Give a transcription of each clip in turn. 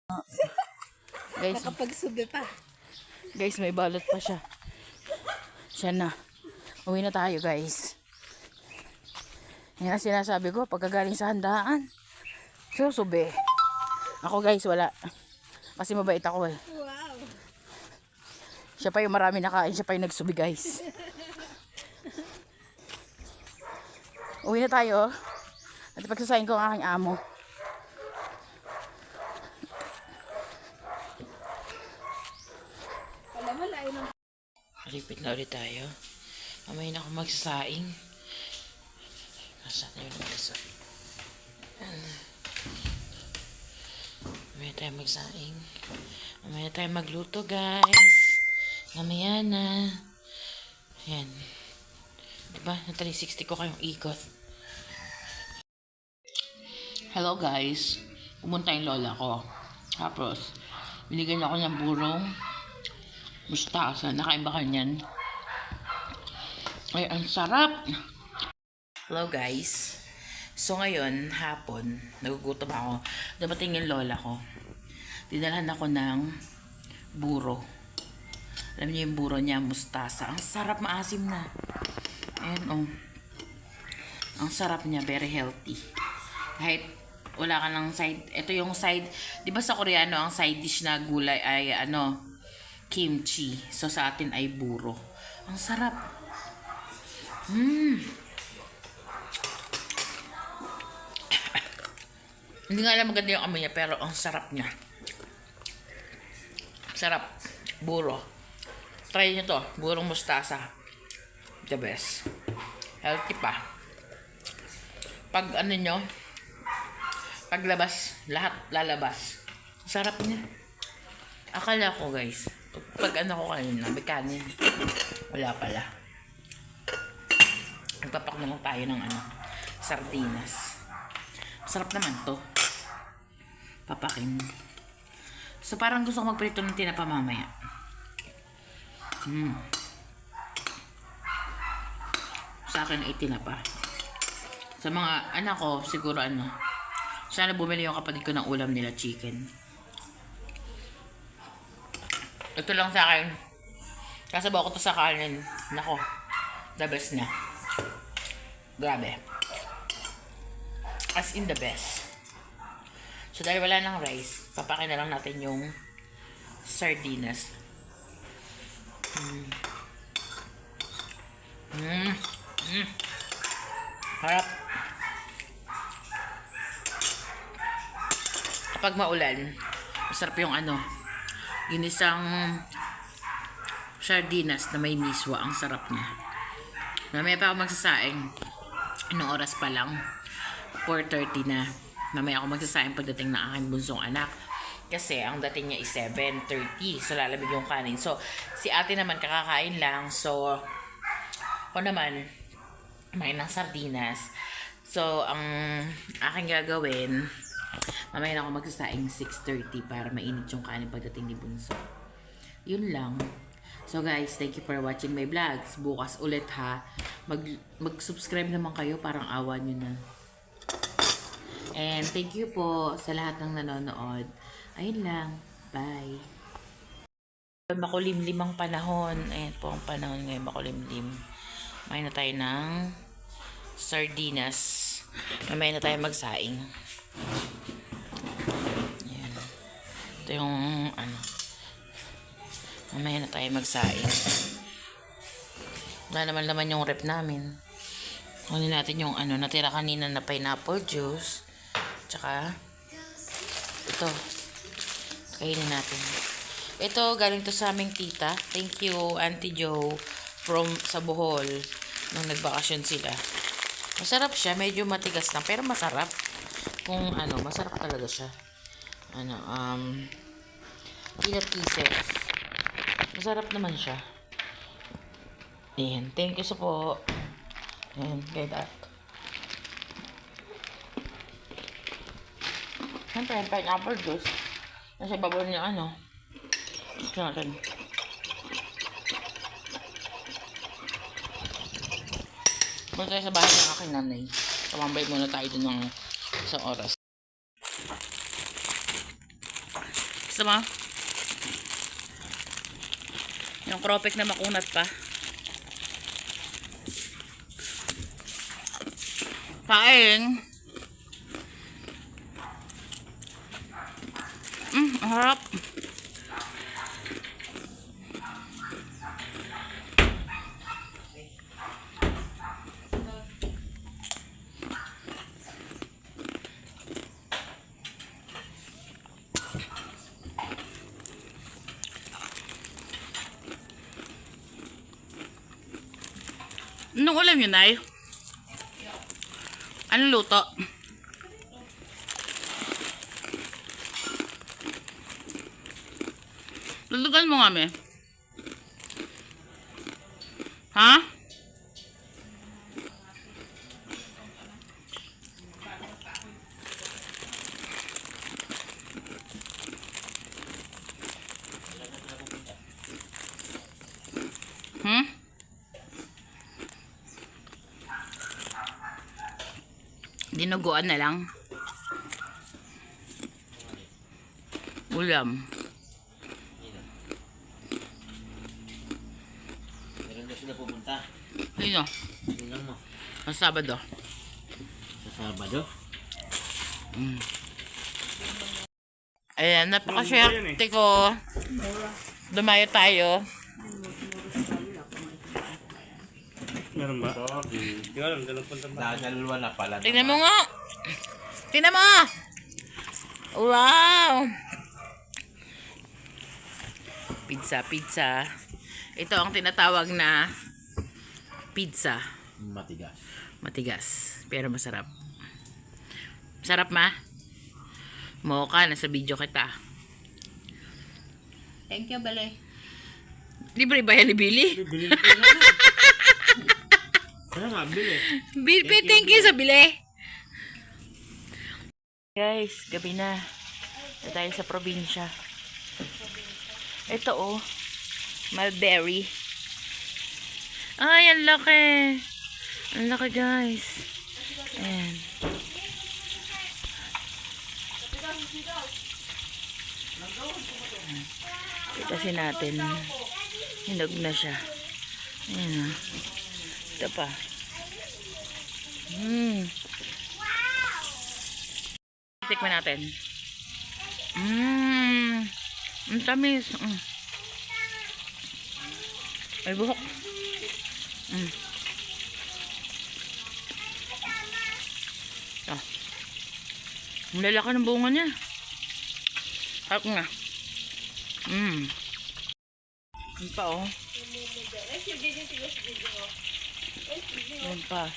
Guys, nakapagsubi pa. guys, may balot pa siya. Siya na. Uwi na tayo, guys. Yan ang sinasabi ko, pagkagaling sa handaan. Susubi. Ako, guys, wala. Kasi mabait ako eh. Wow. Siya pa yung marami nakain, siya pa yung nagsubi, guys. Uwi na tayo. At pagsasayin ko ang aking amo. Alam mo, layo ng... Malipit na ulit tayo. Mamaya na ako magsasaing. Nasaan na yun magsasaing? Mamaya tayo magsaing. Mamaya tayo magluto, guys. Mamaya na. Ayan. Diba? Na 360 ko kayong ikot. Hello, guys. Pumunta yung lola ko. Tapos, binigyan ako ng burong mustasa. Nakain ba kanyan? Ay, ang sarap! Hello, guys. So, ngayon, hapon, nagugutom ako. Dapating yung lola ko. Dinalhan ako ng buro. Alam niyo yung buro niya, mustasa. Ang sarap, maasim na. Ayan, oh. Ang sarap niya, very healthy. Kahit wala ka ng side, ito yung side, di ba sa Koreano, ang side dish na gulay ay, kimchi. So, sa atin ay buro. Ang sarap. Hindi nga alam maganda yung amoy niya, pero ang sarap niya. Sarap. Buro. Try nyo to. Burong mustasa. The best. Healthy pa. Pag ano nyo, paglabas, lahat lalabas. Sarap niya. Akala ko, guys, pag ano ko kanina, may kanin. Wala pala. Nagpapak naman tayo ng sardinas. Sarap naman to. Papakin. So, parang gusto ko magprito ng tinapa mamaya. Sa akin ay tinapa. Sa mga anak ko, siguro sana bumili yung kapatid ko ng ulam nila, chicken. Ito lang sa akin. Kasabaw ko to sa kanin. Nako, the best na. Grabe. As in the best. So, dahil wala ng rice, papakin na lang natin yung sardinas. Harap. Kapag maulan, masarap yung ginisang sardinas na may miswa. Ang sarap niya. Mamaya pa ako magsasaing. Anong oras pa lang? 4:30 na. Mamaya ako magsasaing pagdating ng aking bunsong anak. Kasi ang dating niya is 7:30. So, lalamig yung kanin. So, si ate naman kakakain lang. So, ako naman, may ng sardinas. So, ang aking gagawin, mamaya na ako magsasaing 6:30 para mainit yung kanin pagdating ni bunso. Yun lang. So, guys, thank you for watching my vlogs. Bukas ulit, ha. Mag-subscribe naman kayo. Parang awa nyo na. And thank you po sa lahat ng nanonood. Ayun lang. Bye. Makulimlim ang panahon. Ayan po ang panahon ngayon. Makulimlim. May na tayo ng sardinas. May na tayo magsaing. Ayan. Ito yung mamaya na tayo magsaing. Wala naman yung rep namin. Kunin natin yung natira kanina na pineapple juice. Tsaka ito. Kainin natin. Ito galing to sa aming tita. Thank you, Auntie Jo from sa Bohol nung nagbakasyon sila. Masarap siya, medyo matigas lang pero masarap. Kung masarap talaga siya. Peanut pieces. Masarap naman siya. Ayan. Thank you so po. Ayan. Kaya that. Siyempre, pineapple juice. Nasa babaw niya ito natin. Muna tayo sa bahay ng aking nanay. Tumambay muna tayo dun ng isang oras. Gusto mo? Yung cropek na makunat pa. Kain. Ang harap. Anong ulam yun, Nay? Anong luto? Lutugan mo nga, me. Ha? Dinuguan na lang. Ulam. Meron na sila pupunta. Sino? Tingnan mo. Sa Sabado. Sa Sabado. Ayan, napakaswerte ko. Dumayo tayo. Meron ba? Hindi ko alam, dalang punta ba? Dalawa na pala. Tingnan mo nga. Tingnan mo. Wow. Pizza, pizza. Ito ang tinatawag na pizza. Matigas. Matigas, pero masarap. Sarap, ma? Mocha, nasa video kita. Thank you, Bale. Libre ba yan ni Billy? Bili ko na. Kaya nga, bili. Billy, thank you sa bili. Guys, gabi na. Na tayo sa probinsya. Ito oh. Mulberry. Ay, ang laki. Ang laki, guys. Ayan. Kasi natin, hinog na siya. Ayan. Ito pa. Tikman natin. Ang tamis. Ay, buhok. Ah. Ang lalaki ng bunga niya. Harap nga. Yan pa, oh. Yan pa.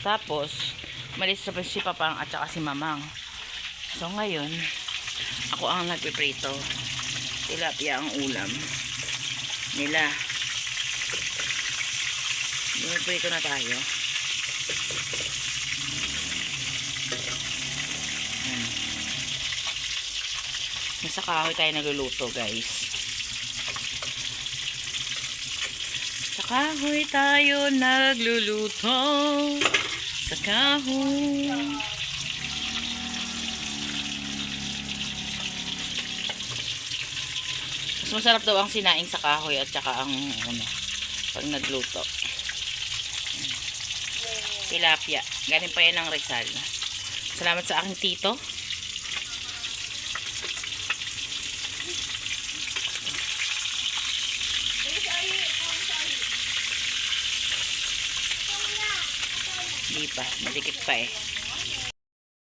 Tapos, malis sa si Papang at saka si Mamang. So, ngayon, ako ang nagpiprito. Tilapia ang ulam nila. Nagpiprito na tayo. Nasa kahoy tayo nagluluto, guys. Sa kahoy tayo nagluluto. Sa kahoy. Mas masarap daw ang sinaing sa kahoy at saka ang pag nagluto. Tilapia. Galing pa yan ng Rizal. Salamat sa aking tito. Di pa, madikit pa eh.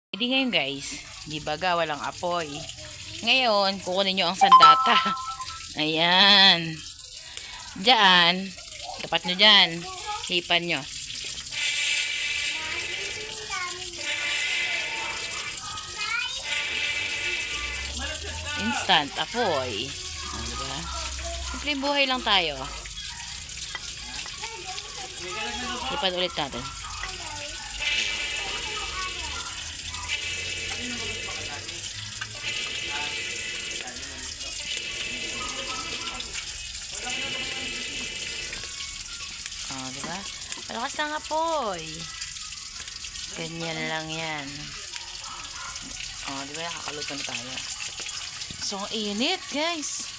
Hindi ngayon guys, di baga walang apoy. Ngayon, kukunin nyo ang sandata. Ayan. Diyan, tapat nyo dyan. Hipan nyo. Instant apoy. Diba? Simpleng buhay lang tayo. Hipan ulit natin. Diba? Malakas ng apoy. Ganyan lang yan. Diba? Nakakaluto na tayo. So, ang init, guys.